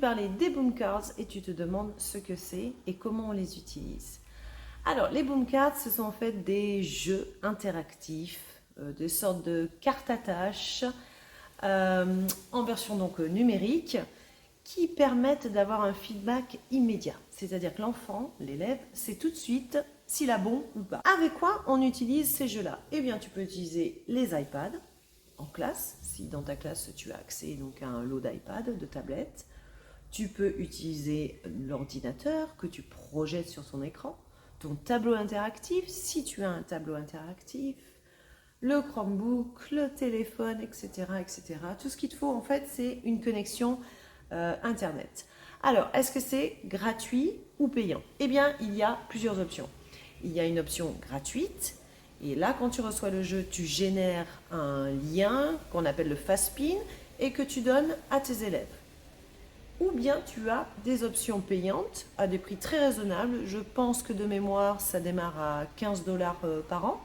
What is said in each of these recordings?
parler des boom cards et tu te demandes ce que c'est et comment on les utilise. Alors, les boom cards, ce sont en fait des jeux interactifs, des sortes de cartes à tâches en version donc numérique qui permettent d'avoir un feedback immédiat. C'est-à-dire que l'enfant, l'élève, sait tout de suite s'il a bon ou pas. Avec quoi on utilise ces jeux-là? Eh bien, tu peux utiliser les iPads en classe, si dans ta classe tu as accès donc à un lot d'iPad, de tablettes. Tu peux utiliser l'ordinateur que tu projettes sur son écran, ton tableau interactif, si tu as un tableau interactif, le Chromebook, le téléphone, etc., etc. Tout ce qu'il te faut, en fait, c'est une connexion Internet. Alors, est-ce que c'est gratuit ou payant? Eh bien, il y a plusieurs options. Il y a une option gratuite. Et là, quand tu reçois le jeu, tu génères un lien qu'on appelle le FastPin et que tu donnes à tes élèves. Ou bien tu as des options payantes à des prix très raisonnables. Je pense que de mémoire, ça démarre à 15 dollars par an.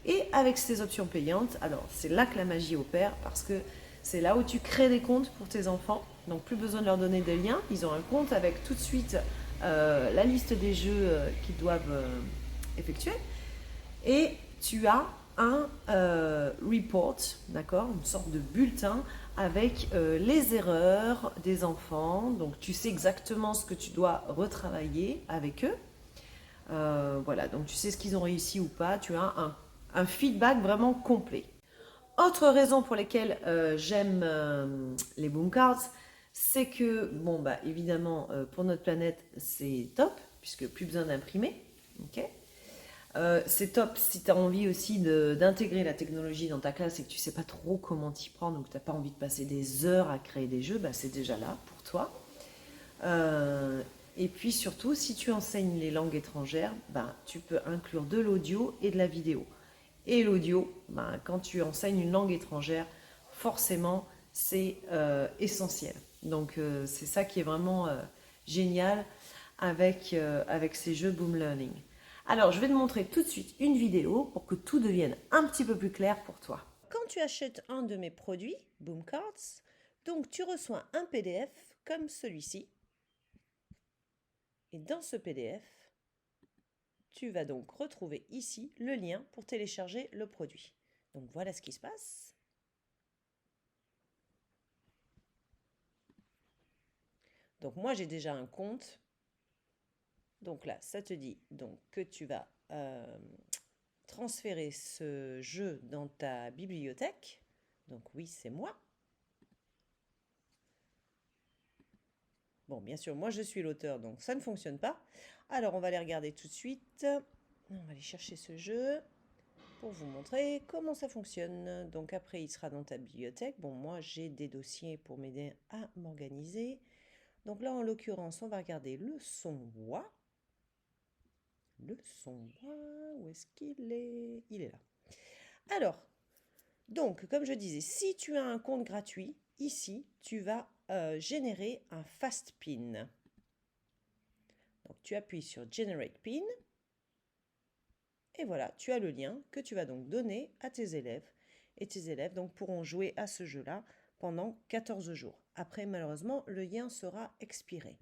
Et avec ces options payantes, alors c'est là que la magie opère parce que c'est là où tu crées des comptes pour tes enfants. Donc plus besoin de leur donner des liens. Ils ont un compte avec tout de suite la liste des jeux qu'ils doivent effectuer. Et tu as un report, d'accord, une sorte de bulletin avec les erreurs des enfants. Donc tu sais exactement ce que tu dois retravailler avec eux. Voilà, donc tu sais ce qu'ils ont réussi ou pas. Tu as un feedback vraiment complet. Autre raison pour lesquelles j'aime les boom cards, c'est que, bon, bah, évidemment, pour notre planète, c'est top, puisque plus besoin d'imprimer. Ok. C'est top si tu as envie aussi d'intégrer la technologie dans ta classe et que tu ne sais pas trop comment t'y prendre, donc tu n'as pas envie de passer des heures à créer des jeux, bah, c'est déjà là pour toi. Et puis surtout, si tu enseignes les langues étrangères, bah, tu peux inclure de l'audio et de la vidéo. Et l'audio, bah, quand tu enseignes une langue étrangère, forcément, c'est essentiel. Donc c'est ça qui est vraiment génial avec ces jeux Boom Learning. Alors, je vais te montrer tout de suite une vidéo pour que tout devienne un petit peu plus clair pour toi. Quand tu achètes un de mes produits, Boom Cards, donc tu reçois un PDF comme celui-ci. Et dans ce PDF, tu vas donc retrouver ici le lien pour télécharger le produit. Donc voilà ce qui se passe. Donc moi j'ai déjà un compte. Donc là, ça te dit donc que tu vas transférer ce jeu dans ta bibliothèque. Donc oui, c'est moi. Bon, bien sûr, moi je suis l'auteur, donc ça ne fonctionne pas. Alors on va aller regarder tout de suite. On va aller chercher ce jeu pour vous montrer comment ça fonctionne. Donc après, il sera dans ta bibliothèque. Bon, moi j'ai des dossiers pour m'aider à m'organiser. Donc là, en l'occurrence, on va regarder le son bois. Le son bois, où est-ce qu'il est? Il est là. Alors, donc, comme je disais, si tu as un compte gratuit, ici, tu vas générer un fast pin. Donc, tu appuies sur Generate Pin. Et voilà, tu as le lien que tu vas donc donner à tes élèves. Et tes élèves donc pourront jouer à ce jeu-là pendant 14 jours. Après, malheureusement, le lien sera expiré.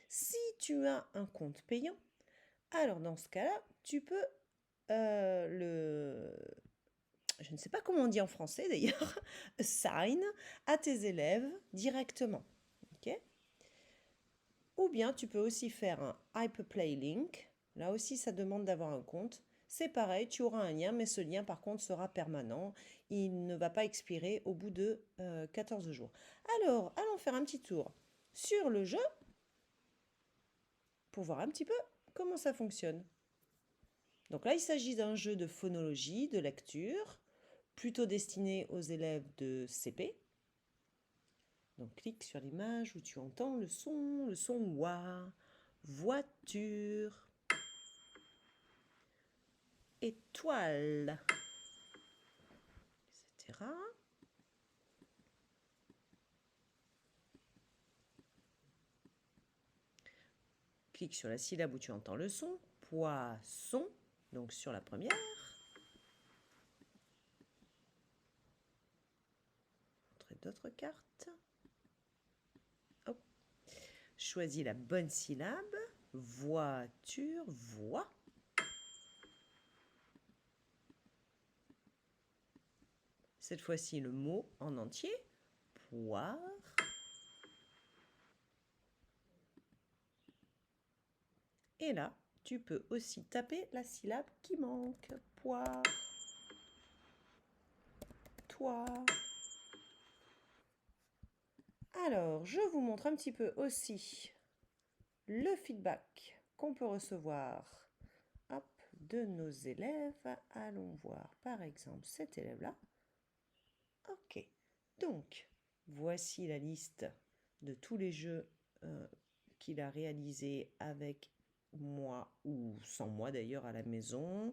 Si tu as un compte payant, alors dans ce cas-là, tu peux je ne sais pas comment on dit en français d'ailleurs, assign à tes élèves directement. Ok. Ou bien tu peux aussi faire un Hyperplay Link. Là aussi, ça demande d'avoir un compte. C'est pareil, tu auras un lien, mais ce lien par contre sera permanent. Il ne va pas expirer au bout de 14 jours. Alors, allons faire un petit tour sur le jeu pour voir un petit peu comment ça fonctionne. Donc là, il s'agit d'un jeu de phonologie, de lecture, plutôt destiné aux élèves de CP. Donc clique sur l'image où tu entends le son wa, voiture, étoile, etc. Clique sur la syllabe où tu entends le son, poisson, donc sur la première. Montrer d'autres cartes. Hop. choisis la bonne syllabe. Voiture, voix. Cette fois-ci, le mot en entier. Poire. Et là, tu peux aussi taper la syllabe qui manque. Poire. Toi. Alors, je vous montre un petit peu aussi le feedback qu'on peut recevoir de nos élèves. Allons voir par exemple cet élève-là. Ok, donc voici la liste de tous les jeux qu'il a réalisés avec moi ou sans moi d'ailleurs à la maison.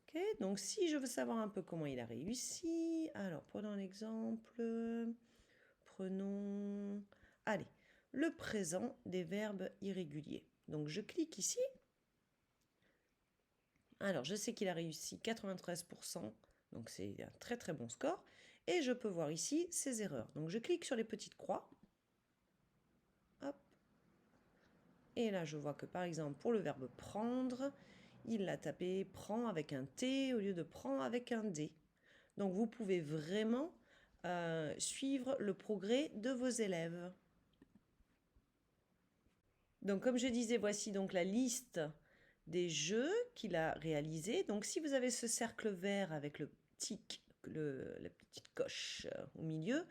Ok, donc si je veux savoir un peu comment il a réussi, alors prenons l'exemple, prenons, allez, le présent des verbes irréguliers. Donc je clique ici. Alors je sais qu'il a réussi 93%, donc c'est un très très bon score. Et je peux voir ici ses erreurs. Donc je clique sur les petites croix. Hop. Et là je vois que par exemple pour le verbe prendre, il l'a tapé prend avec un T au lieu de prend avec un D. Donc vous pouvez vraiment suivre le progrès de vos élèves. Donc comme je disais, voici donc la liste des jeux qu'il a réalisés. Donc si vous avez ce cercle vert avec le tic, la petite coche au milieu,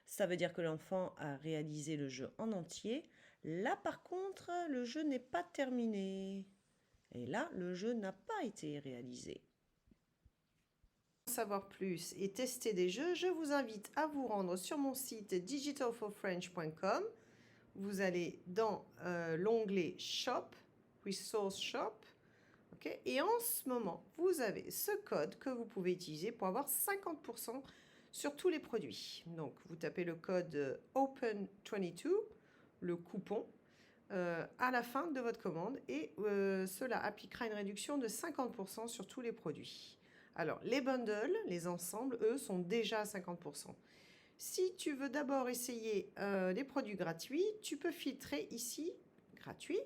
ça veut dire que l'enfant a réalisé le jeu en entier. Là par contre, le jeu n'est pas terminé. Et là, le jeu n'a pas été réalisé. Pour savoir plus et tester des jeux, je vous invite à vous rendre sur mon site digitalforfrench.com. Vous allez dans l'onglet Shop, Resource Shop. Okay, et en ce moment, vous avez ce code que vous pouvez utiliser pour avoir 50% sur tous les produits. Donc, vous tapez le code OPEN22, le coupon, à la fin de votre commande et cela appliquera une réduction de 50% sur tous les produits. Alors, les bundles, les ensembles, eux, sont déjà à 50%. Si tu veux d'abord essayer les produits gratuits, tu peux filtrer ici « Gratuit »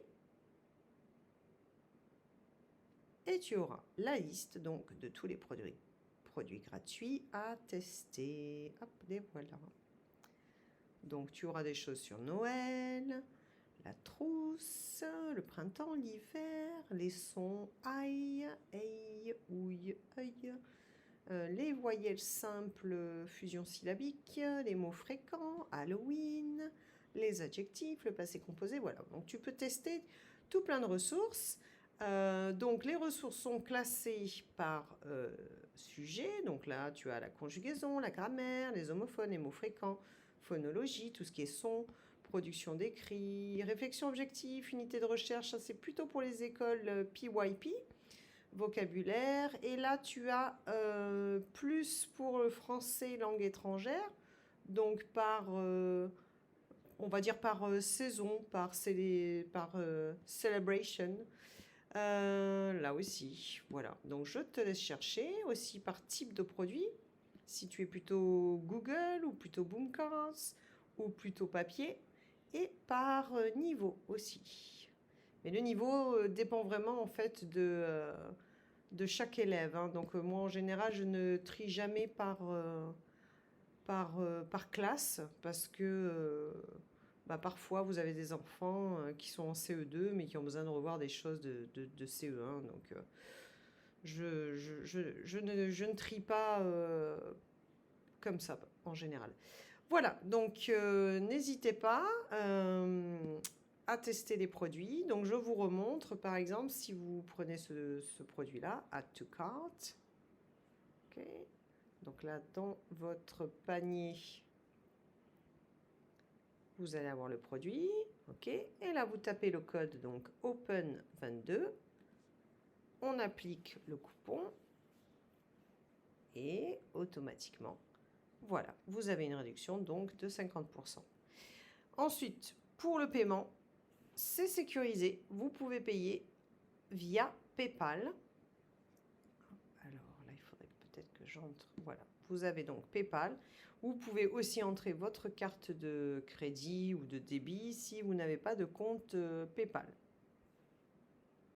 et tu auras la liste donc, de tous les produits gratuits à tester. Hop, les voilà. Donc, tu auras des choses sur Noël, la trousse, le printemps, l'hiver, les sons aïe, aïe, ouille, œil, les voyelles simples, fusion syllabique, les mots fréquents, Halloween, les adjectifs, le passé composé, voilà. Donc tu peux tester tout plein de ressources. Donc les ressources sont classées par sujet. Donc là, tu as la conjugaison, la grammaire, les homophones, les mots fréquents, phonologie, tout ce qui est son, production d'écrit, réflexion objective, unité de recherche, ça c'est plutôt pour les écoles PYP, vocabulaire. Et là, tu as plus pour le français langue étrangère, donc par, on va dire par saison, par celebration. Là aussi, voilà. Donc je te laisse chercher aussi par type de produit. Si tu es plutôt Google ou plutôt Boomcast ou plutôt papier, et par niveau aussi. Mais le niveau dépend vraiment en fait de chaque élève. Hein. Donc moi en général je ne trie jamais par classe parce que parfois vous avez des enfants qui sont en CE2 mais qui ont besoin de revoir des choses de CE1. Donc je ne trie pas comme ça en général. Voilà, donc n'hésitez pas à tester les produits. Donc je vous remontre, par exemple, si vous prenez ce produit-là, Add to Cart. Ok. Donc là, dans votre panier, vous allez avoir le produit. Ok. Et là, vous tapez le code, donc OPEN22. On applique le coupon. Et automatiquement, voilà, vous avez une réduction donc de 50%. Ensuite, pour le paiement, c'est sécurisé. Vous pouvez payer via PayPal. Alors là, il faudrait peut-être que j'entre. Voilà, vous avez donc PayPal. Vous pouvez aussi entrer votre carte de crédit ou de débit si vous n'avez pas de compte PayPal.